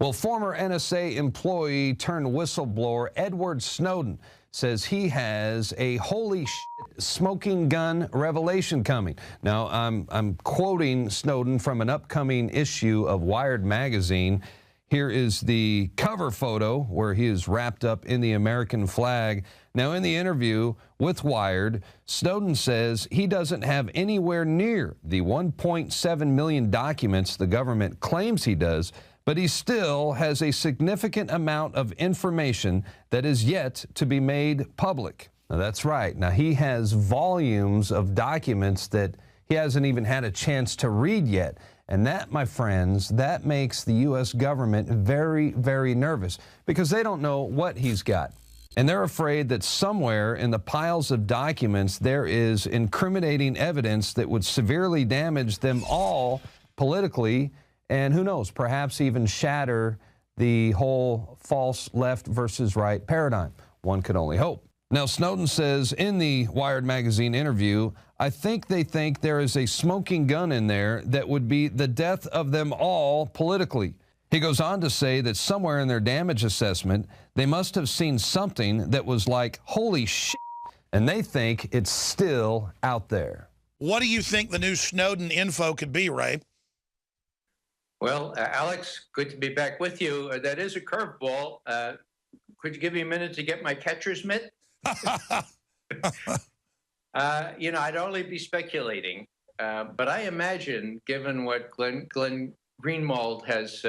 Well, former NSA employee turned whistleblower Edward Snowden says he has a holy shit smoking gun revelation coming. Now, I'm quoting Snowden from an upcoming issue of Wired magazine. Here is the cover photo where he is wrapped up in the American flag. Now, in the interview with Wired, Snowden says he doesn't have anywhere near the 1.7 million documents the government claims he does, but he still has a significant amount of information that is yet to be made public. Now, that's right. Now, he has volumes of documents that he hasn't even had a chance to read yet. And that, my friends, that makes the U.S. government very, very nervous because they don't know what he's got. And they're afraid that somewhere in the piles of documents there is incriminating evidence that would severely damage them all politically, and who knows, perhaps even shatter the whole false left versus right paradigm. One could only hope. Now, Snowden says in the Wired magazine interview, I think they think there is a smoking gun in there that would be the death of them all politically. He goes on to say that somewhere in their damage assessment, they must have seen something that was like, holy shit, and they think it's still out there. What do you think the new Snowden info could be, Ray? Well, Alex, good to be back with you. That is a curveball. Could you give me a minute to get my catcher's mitt? You know, I'd only be speculating, but I imagine, given what Glenn Greenwald has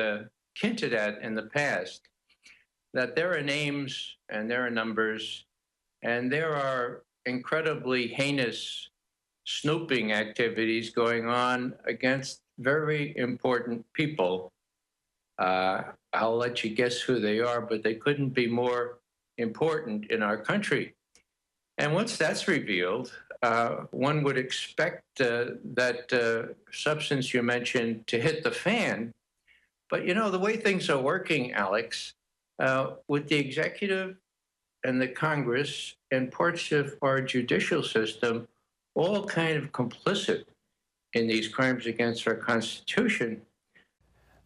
hinted at in the past, that there are names and there are numbers and there are incredibly heinous snooping activities going on against very important people. I'll let you guess who they are, but they couldn't be more important in our country. And once that's revealed, one would expect that substance you mentioned to hit the fan. But, you know, the way things are working, Alex, with the executive and the Congress and parts of our judicial system all kind of complicit in these crimes against our Constitution.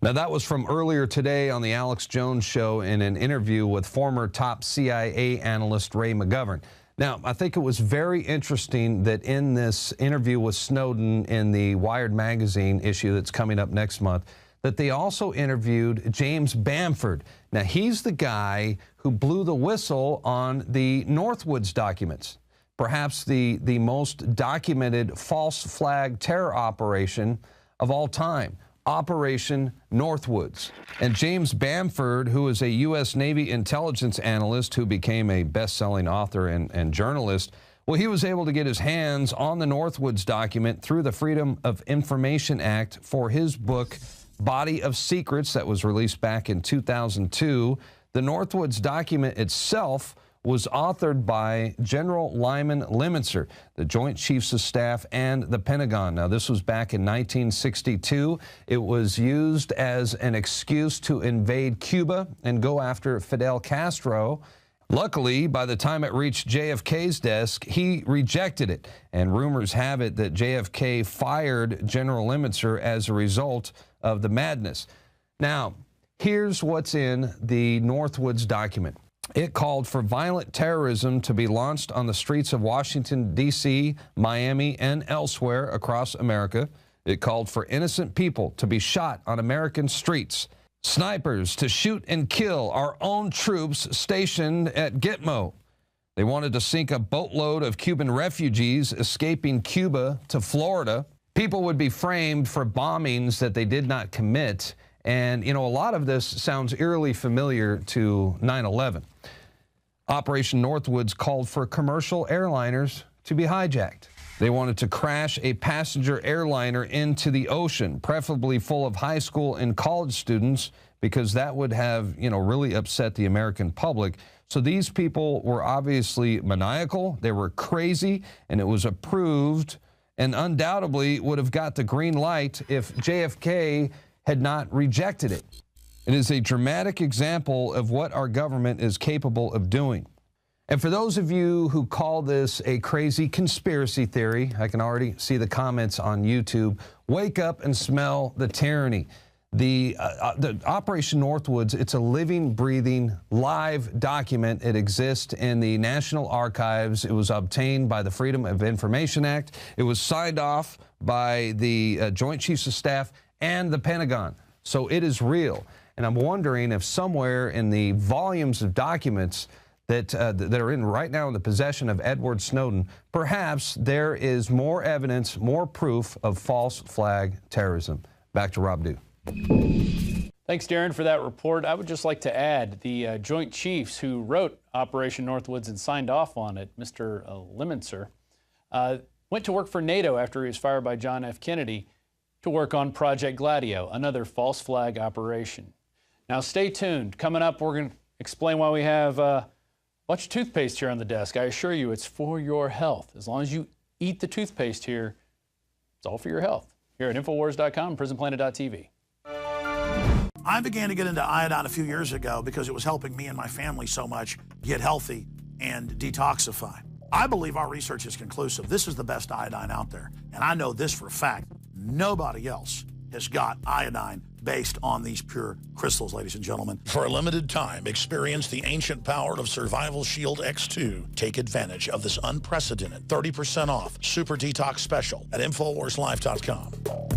Now, that was from earlier today on the Alex Jones Show in an interview with former top CIA analyst Ray McGovern. Now, I think it was very interesting that in this interview with Snowden in the Wired magazine issue that's coming up next month, that they also interviewed James Bamford. Now, he's the guy who blew the whistle on the Northwoods documents, perhaps the most documented false flag terror operation of all time. Operation Northwoods. And James Bamford, who is a U.S. Navy intelligence analyst who became a best-selling author and journalist, well, he was able to get his hands on the Northwoods document through the Freedom of Information Act for his book, Body of Secrets, that was released back in 2002. The Northwoods document itself was authored by General Lyman Lemnitzer, the Joint Chiefs of Staff, and the Pentagon. Now, this was back in 1962. It was used as an excuse to invade Cuba and go after Fidel Castro. Luckily, by the time it reached JFK's desk, he rejected it. And rumors have it that JFK fired General Lemnitzer as a result of the madness. Now, here's what's in the Northwoods document. It called for violent terrorism to be launched on the streets of Washington, D.C., Miami, and elsewhere across America. It called for innocent people to be shot on American streets, snipers to shoot and kill our own troops stationed at Gitmo. They wanted to sink a boatload of Cuban refugees escaping Cuba to Florida. People would be framed for bombings that they did not commit. And, you know, a lot of this sounds eerily familiar to 9/11. Operation Northwoods called for commercial airliners to be hijacked. They wanted to crash a passenger airliner into the ocean, preferably full of high school and college students, because that would have, you know, really upset the American public. So these people were obviously maniacal, they were crazy, and it was approved and undoubtedly would have got the green light if JFK had not rejected it. It is a dramatic example of what our government is capable of doing. And for those of you who call this a crazy conspiracy theory, I can already see the comments on YouTube, wake up and smell the tyranny. The Operation Northwoods, it's a living, breathing, live document. It exists in the National Archives. It was obtained by the Freedom of Information Act. It was signed off by the Joint Chiefs of Staff and the Pentagon. So it is real. And I'm wondering if somewhere in the volumes of documents that are in right now in the possession of Edward Snowden, perhaps there is more evidence, more proof of false flag terrorism. Back to Rob Dew. Thanks, Darren, for that report. I would just like to add the Joint Chiefs who wrote Operation Northwoods and signed off on it, Mr. Limentzer, went to work for NATO after he was fired by John F. Kennedy to work on Project Gladio, another false flag operation. Now, stay tuned. Coming up, we're going to explain why we have a bunch of toothpaste here on the desk. I assure you, it's for your health. As long as you eat the toothpaste here, it's all for your health. Here at Infowars.com, PrisonPlanet.tv. I began to get into iodine a few years ago because it was helping me and my family so much get healthy and detoxify. I believe our research is conclusive. This is the best iodine out there. And I know this for a fact. Nobody else has got iodine based on these pure crystals, ladies and gentlemen. For a limited time, experience the ancient power of Survival Shield X2. Take advantage of this unprecedented 30% off Super Detox Special at InfoWarsLife.com.